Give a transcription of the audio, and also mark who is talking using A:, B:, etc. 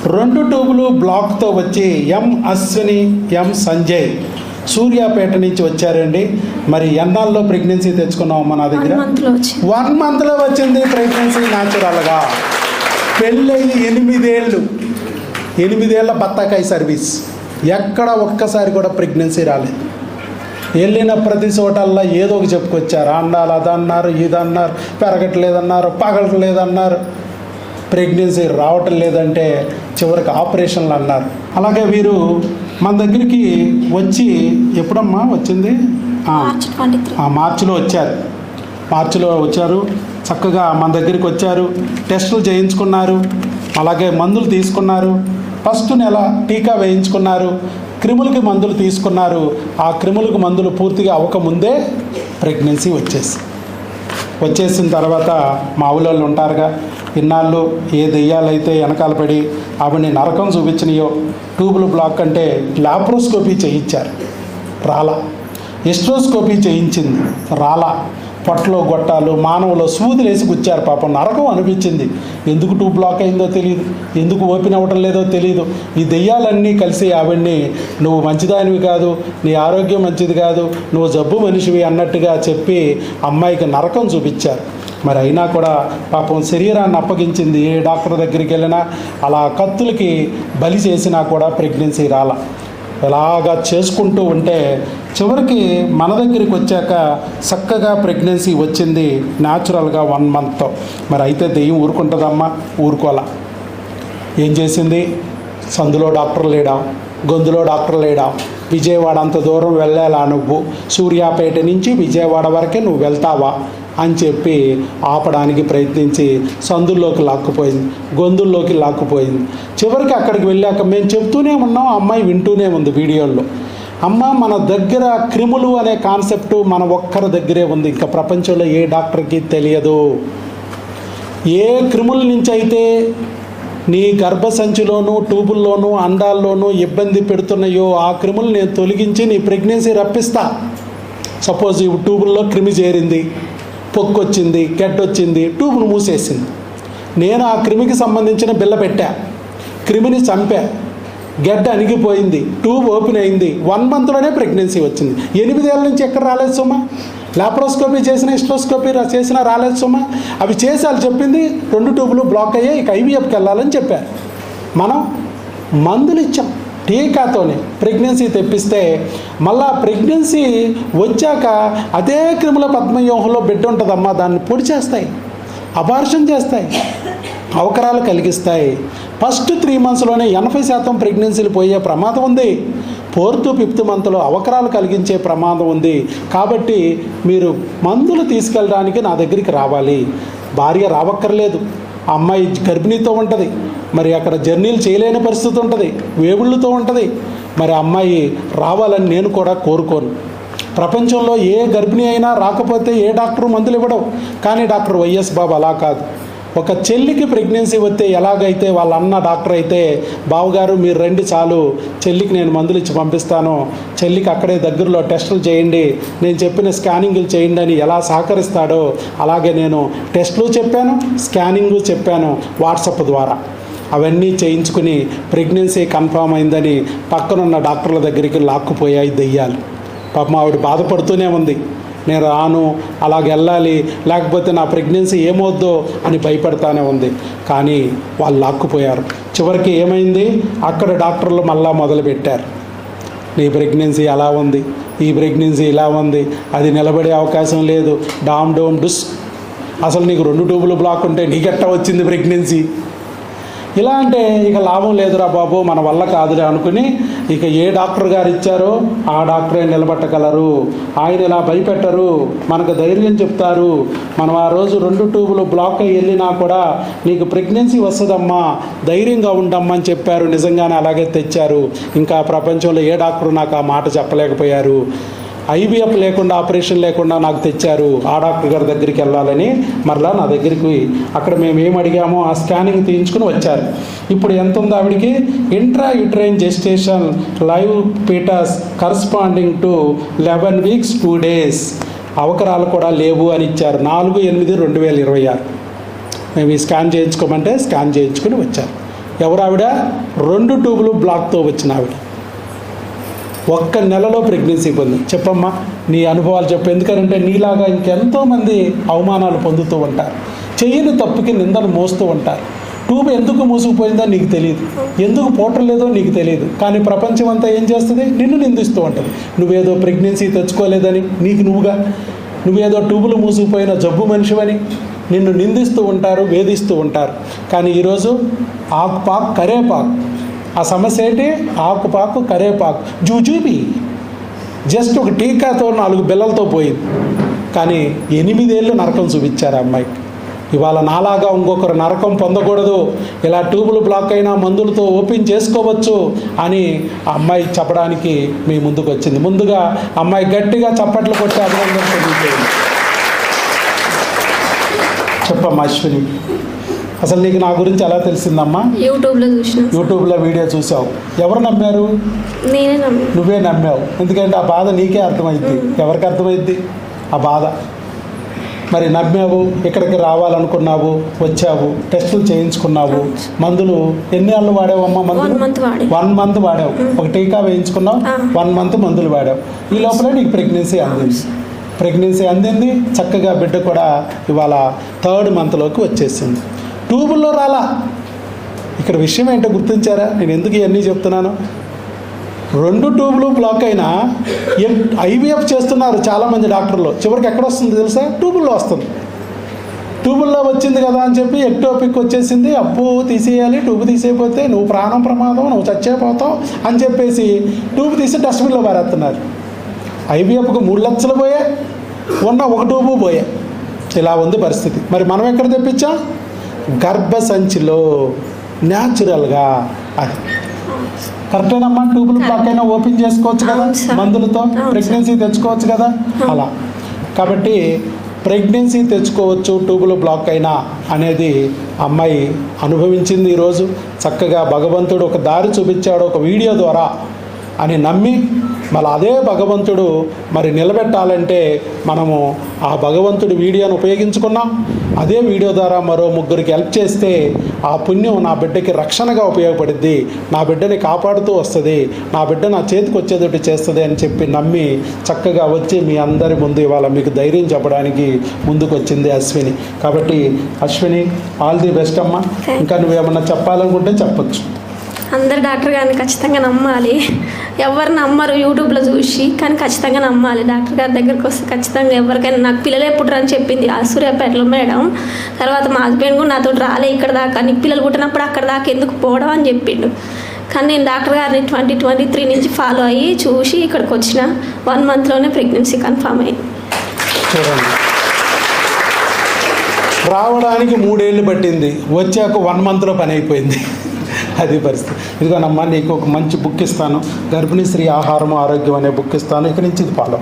A: 2 ట్యూబులు బ్లాక్తో వచ్చి ఎం అశ్విని, ఎం సంజయ్ సూర్యాపేట నుంచి వచ్చారండి. మరి ఎన్నాళ్ళలో ప్రెగ్నెన్సీ తెచ్చుకున్నామమ్మా నా దగ్గర? 1 మంత్లో వచ్చింది ప్రెగ్నెన్సీ న్యాచురల్గా. పెళ్ళయి 8 ఏళ్ళ బత్తాకాయ సర్వీస్. ఎక్కడ ఒక్కసారి కూడా ప్రెగ్నెన్సీ రాలేదు. వెళ్ళిన ప్రతి చోటల్లా ఏదో ఒక చెప్పుకొచ్చారు. అండాలి అదన్నారు, ఇదన్నారు, పెరగట్లేదన్నారు, పగలట్లేదన్నారు, ప్రెగ్నెన్సీ రావటం లేదంటే చివరికి ఆపరేషన్లు అన్నారు. అలాగే వీరు మన దగ్గరికి వచ్చి ఎప్పుడమ్మా వచ్చింది? మార్చిలో వచ్చారు. చక్కగా మన దగ్గరికి వచ్చారు, టెస్టులు చేయించుకున్నారు, అలాగే మందులు తీసుకున్నారు. ఫస్ట్ నెల టీకా వేయించుకున్నారు, క్రిములకి మందులు తీసుకున్నారు. ఆ క్రిములకు మందులు పూర్తిగా అవ్వకముందే ప్రెగ్నెన్సీ వచ్చేసిన తర్వాత మా ఊళ్ళో ఉంటారుగా, ఇన్నాళ్ళు ఏ దెయ్యాలైతే వెనకాల పడి ఆవిడని నరకం చూపించినాయో, ట్యూబులు బ్లాక్ అంటే లాప్రోస్కోపీ చేయించారు, రాలా. ఎస్ట్రోస్కోపీ చేయించింది, రాలా. పొట్టలో గొట్టాలు, మానవులో సూదులేసి గుచ్చారు. పాపం నరకం అనిపించింది. ఎందుకు ట్యూబ్ బ్లాక్ అయిందో తెలియదు, ఎందుకు ఓపెన్ అవ్వటం లేదో తెలియదు. ఈ దెయ్యాలన్నీ కలిసి ఆవిడ్ని నువ్వు మంచిదానివి కాదు, నీ ఆరోగ్యం మంచిది కాదు, నువ్వు జబ్బు మనిషివి అన్నట్టుగా చెప్పి అమ్మాయికి నరకం చూపించారు. మరి అయినా కూడా పాపం శరీరాన్ని అప్పగించింది. ఏ డాక్టర్ దగ్గరికి వెళ్ళినా అలా కత్తులకి బలి చేసినా కూడా ప్రెగ్నెన్సీ రాలా. ఎలాగా చేసుకుంటూ ఉంటే చివరికి మన దగ్గరికి వచ్చాక చక్కగా ప్రెగ్నెన్సీ వచ్చింది న్యాచురల్గా 1 మంత్తో. మరి అయితే దెయ్యం ఊరుకుంటుందమ్మా? ఊరుకోలా. ఏం చేసింది? సందులో డాక్టర్ లేడా, గొంతులో డాక్టర్ లేడా, విజయవాడ అంత దూరం వెళ్ళాలా నువ్వు, సూర్యాపేట నుంచి విజయవాడ వరకే నువ్వు వెళ్తావా అని చెప్పి ఆపడానికి ప్రయత్నించి సందుల్లోకి లాక్కుపోయింది, గొంతుల్లోకి లాక్కుపోయింది. చివరికి అక్కడికి వెళ్ళాక మేము చెప్తూనే ఉన్నాం, అమ్మాయి వింటూనే ఉంది వీడియోల్లో. అమ్మ, మన దగ్గర క్రిములు అనే కాన్సెప్ట్ మన ఒక్కరి దగ్గరే ఉంది, ఇంకా ప్రపంచంలో ఏ డాక్టర్కి తెలియదు. ఏ క్రిముల నుంచి అయితే నీ గర్భసంచిలోనూ, ట్యూబుల్లోనూ, అండాల్లోనూ ఇబ్బంది పెడుతున్నాయో ఆ క్రిములు నేను తొలగించి నీ ప్రెగ్నెన్సీ రప్పిస్తా. సపోజ్ ఈ ట్యూబుల్లో క్రిమి చేరింది, పొక్కొచ్చింది, గడ్డొచ్చింది, ట్యూబ్ను మూసేసింది. నేను ఆ క్రిమికి సంబంధించిన బిల్ల పెట్టా, క్రిమిని చంపా, గడ్డ అణిగిపోయింది, ట్యూబ్ ఓపెన్ అయింది, 1 మంత్లోనే ప్రెగ్నెన్సీ వచ్చింది. 8 ఏళ్ళ నుంచి ఎక్కడ రాలేదు సుమా. లాప్రోస్కోపీ చేసిన, ఎస్ట్రోస్కోపీ చేసినా రాలేదు సుమా. అవి చేసి వాళ్ళు చెప్పింది 2 ట్యూబులు బ్లాక్ అయ్యాయి, ఇక ఐవీఎఫ్కి వెళ్ళాలని చెప్పారు. మనం మందులు ఇచ్చాం, టీకాతోనే ప్రెగ్నెన్సీ తెప్పిస్తే మళ్ళా ప్రెగ్నెన్సీ వచ్చాక అదే క్రిముల పద్మవ్యూహంలో బిడ్డ ఉంటుందమ్మా, దాన్ని పొడి చేస్తాయి, అబార్షన్ చేస్తాయి, అవకరాలు కలిగిస్తాయి. ఫస్ట్ 3 మంత్స్లోనే 80% ప్రెగ్నెన్సీలు పోయే ప్రమాదం ఉంది. 4th, 5th మంత్లో అవకరాలు కలిగించే ప్రమాదం ఉంది. కాబట్టి మీరు మందులు తీసుకెళ్ళడానికి నా దగ్గరికి రావాలి. భార్య రావక్కర్లేదు, ఆ అమ్మాయి గర్భిణీతో ఉంటుంది, మరి అక్కడ జర్నీలు చేయలేని పరిస్థితి ఉంటుంది, వేగుళ్ళతో ఉంటుంది. మరి అమ్మాయి రావాలని నేను కూడా కోరుకోను. ప్రపంచంలో ఏ గర్భిణీ అయినా రాకపోతే ఏ డాక్టరు మందులు ఇవ్వడం. కానీ డాక్టర్ వైఎస్ బాబు అలా కాదు. ఒక చెల్లికి ప్రెగ్నెన్సీ వస్తే ఎలాగైతే వాళ్ళ అన్న డాక్టర్ అయితే, బావగారు మీరు రండి చాలు, చెల్లికి నేను మందులు ఇచ్చి పంపిస్తాను, చెల్లికి అక్కడే దగ్గరలో టెస్టులు చేయండి, నేను చెప్పిన స్కానింగ్లు చేయండి అని ఎలా సహకరిస్తాడో అలాగే నేను టెస్టులు చెప్పాను, స్కానింగు చెప్పాను వాట్సాప్ ద్వారా. అవన్నీ చేయించుకుని ప్రెగ్నెన్సీ కన్ఫామ్ అయిందని పక్కనున్న డాక్టర్ల దగ్గరికి లాక్కుపోయాయి దెయ్యాలు. పాపం ఆవిడ బాధపడుతూనే ఉంది, నేను రాను, అలాగ వెళ్ళాలి, లేకపోతే నా ప్రెగ్నెన్సీ ఏమవుద్దో అని భయపడతానే ఉంది. కానీ వాళ్ళు లాక్కుపోయారు. చివరికి ఏమైంది? అక్కడ డాక్టర్లు మళ్ళా మొదలుపెట్టారు, నీ ప్రెగ్నెన్సీ అలా ఉంది, ఈ ప్రెగ్నెన్సీ ఇలా ఉంది, అది నిలబడే అవకాశం లేదు, డామ్ డోమ్ డుస్, అసలు నీకు 2 ట్యూబులు బ్లాక్ ఉంటే నీకెట్టా వచ్చింది ప్రెగ్నెన్సీ? ఇలా అంటే ఇక లాభం లేదురా బాబు, మన వల్ల కాదులే అనుకుని ఇక ఏ డాక్టర్ గారు ఇచ్చారో ఆ డాక్టరే నిలబెట్టగలరు. ఆయన ఇలా భయపెట్టరు, మనకు ధైర్యం చెప్తారు. మనం ఆ రోజు 2 ట్యూబులు బ్లాక్ అయ్యి వెళ్ళినా కూడా నీకు ప్రెగ్నెన్సీ వస్తుందమ్మా, ధైర్యంగా ఉండమ్మా అని చెప్పారు. నిజంగానే అలాగే తెచ్చారు. ఇంకా ప్రపంచంలో ఏ డాక్టరు నాకు ఆ మాట చెప్పలేకపోయారు. ఐవీఎఫ్ లేకుండా, ఆపరేషన్ లేకుండా నాకు తెచ్చారు. ఆ డాక్టర్ గారి దగ్గరికి వెళ్ళాలని మరలా నా దగ్గరికి అక్కడ మేము ఏం అడిగామో ఆ స్కానింగ్ తీయించుకుని వచ్చారు. ఇప్పుడు ఎంత ఉంది ఆవిడికి? Intra uterine gestation live foetus corresponding to 11 weeks 2 days. అవకరాలు కూడా లేవు అని ఇచ్చారు. 4/8/2026 మేము ఈ స్కాన్ చేయించుకోమంటే స్కాన్ చేయించుకుని వచ్చారు. ఎవరు ఆవిడ? 2 ట్యూబులు బ్లాక్తో వచ్చిన ఆవిడ ఒక్క నెలలో ప్రెగ్నెన్సీ పొంది. చెప్పమ్మా నీ అనుభవాలు చెప్పు. ఎందుకంటే నీలాగా ఇంకెంతోమంది అవమానాలు పొందుతూ ఉంటారు, చెయ్యని తప్పుకి నిందను మోస్తూ ఉంటారు. ట్యూబ్ ఎందుకు మూసుకుపోయిందో నీకు తెలియదు, ఎందుకు పోవట్లేదో నీకు తెలియదు, కానీ ప్రపంచం అంతా ఏం చేస్తుంది? నిన్ను నిందిస్తూ ఉంటుంది. నువ్వేదో ప్రెగ్నెన్సీ తెచ్చుకోలేదని, నువ్వేదో ట్యూబులు మూసుకుపోయిన జబ్బు మనిషివని నిన్ను నిందిస్తూ ఉంటారు, వేధిస్తూ ఉంటారు. కానీ ఈరోజు ఆకుపాకు కరేపాకు, ఆ సమస్య ఏంటి? ఆకుపాకు కరేపాకు జూజూబి జస్ట్ ఒక టీకాతో 4 బిళ్ళలతో పోయింది. కానీ 8 ఏళ్ళు నరకం చూపించారు ఆ అమ్మాయికి. ఇవాళ నాలాగా ఇంకొకరు నరకం పొందకూడదు, ఇలా ట్యూబులు బ్లాక్ అయినా మందులతో ఓపెన్ చేసుకోవచ్చు అని ఆ అమ్మాయి చెప్పడానికి మీ ముందుకు వచ్చింది. ముందుగా అమ్మాయి గట్టిగా చప్పట్లు కొట్టి అభినందన తెలియజేయండి. చెప్పమ్మా అశ్విని, అసలు నీకు నా గురించి ఎలా తెలిసిందమ్మా? యూట్యూబ్లో వీడియో చూసావు. ఎవరు నమ్మారు? నువ్వే నమ్మావు. ఎందుకంటే ఆ బాధ నీకే అర్థమైద్ది. ఎవరికి అర్థమైద్ది ఆ బాధ? మరి నమ్మావు, ఇక్కడికి రావాలనుకున్నావు, వచ్చావు, టెస్టులు చేయించుకున్నావు, మందులు ఎన్ని నెలలు వాడావమ్మా? మందులు 1 మంత్ వాడావు. ఒక టీకా వేయించుకున్నావు, 1 మంత్ మందులు వాడావు. ఈ లోపల నీకు ప్రెగ్నెన్సీ అందింది. చక్కగా బిడ్డ కూడా ఇవాళ 3rd మంత్లోకి వచ్చేసింది. ట్యూబుల్లో రాలా. ఇక్కడ విషయం ఏంటో గుర్తించారా? నేను ఎందుకు ఇవన్నీ చెప్తున్నాను? 2 ట్యూబులు బ్లాక్ అయినా IVF చేస్తున్నారు చాలామంది డాక్టర్లు. చివరికి ఎక్కడ వస్తుంది తెలుసా? ట్యూబుల్లో వస్తుంది. ట్యూబుల్లో వచ్చింది కదా అని చెప్పి ఎక్టోపిక్ వచ్చేసింది, అప్పు తీసేయాలి, ట్యూబ్ తీసేయకపోతే నువ్వు ప్రాణం ప్రమాదం, నువ్వు చచ్చేపోతావు అని చెప్పేసి ట్యూబ్ తీసి డస్ట్బిన్లో పారేస్తున్నారు. IVFకు 3 లక్షలు పోయా, ఉన్న 1 ట్యూబు పోయా. ఇలా ఉంది పరిస్థితి. మరి మనం ఎక్కడ తెప్పించాం? గర్భసంచిలో న్యాచురల్గా. అది కరెక్టేనమ్మా? ట్యూబులు బ్లాక్ అయినా ఓపెన్ చేసుకోవచ్చు కదా, మందులతో ప్రెగ్నెన్సీ తెచ్చుకోవచ్చు కదా. అలా కాబట్టి ప్రెగ్నెన్సీ తెచ్చుకోవచ్చు ట్యూబులు బ్లాక్ అయినా అనేది అమ్మాయి అనుభవించింది. ఈరోజు చక్కగా భగవంతుడు ఒక దారి చూపించాడు ఒక వీడియో ద్వారా అని నమ్మి, మళ్ళీ అదే భగవంతుడు మరి నిలబెట్టాలంటే మనము ఆ భగవంతుడి వీడియోను ఉపయోగించుకున్నాం. అదే వీడియో ద్వారా మరో 3కి హెల్ప్ చేస్తే ఆ పుణ్యం నా బిడ్డకి రక్షణగా ఉపయోగపడుద్ది, నా బిడ్డని కాపాడుతూ వస్తుంది, నా బిడ్డ నా చేతికి వచ్చేటట్టు చేస్తుంది అని చెప్పి నమ్మి చక్కగా వచ్చి మీ అందరి ముందు ఇవాళ మీకు ధైర్యం చెప్పడానికి ముందుకు వచ్చింది అశ్విని. కాబట్టి అశ్విని, ఆల్ ది బెస్ట్ అమ్మా. ఇంకా నువ్వేమన్నా చెప్పాలనుకుంటే చెప్పచ్చు.
B: అందరు డాక్టర్ గారిని ఖచ్చితంగా నమ్మాలి. ఎవరు నమ్మరు యూట్యూబ్లో చూసి, కానీ ఖచ్చితంగా నమ్మాలి. డాక్టర్ గారి దగ్గరికి వస్తే ఖచ్చితంగా ఎవరికైనా, నాకు పిల్లలు ఎప్పుడు అని చెప్పింది ఆ సూర్యాపేటలో మేడం. తర్వాత మా హస్బెండ్ కూడా నాతో రాలే ఇక్కడ దాకా, నీకు పిల్లలు పుట్టినప్పుడు అక్కడ దాకా ఎందుకు పోవడం అని చెప్పిండు. కానీ నేను డాక్టర్ గారిని 2023 నుంచి ఫాలో అయ్యి చూసి ఇక్కడికి వచ్చిన 1 మంత్లోనే ప్రెగ్నెన్సీ కన్ఫామ్ అయింది.
A: చూడండి, రావడానికి 3 ఏళ్ళు పట్టింది, వచ్చాక 1 మంత్లో పని అయిపోయింది. అది పరిస్థితి. ఇదిగోనమ్మా, నీకు ఒక మంచి బుక్ ఇస్తాను, గర్భిణీ స్త్రీ ఆహారం ఆరోగ్యం అనే బుక్ ఇస్తాను. ఇక్కడి నుంచి ఇది ఫాలో.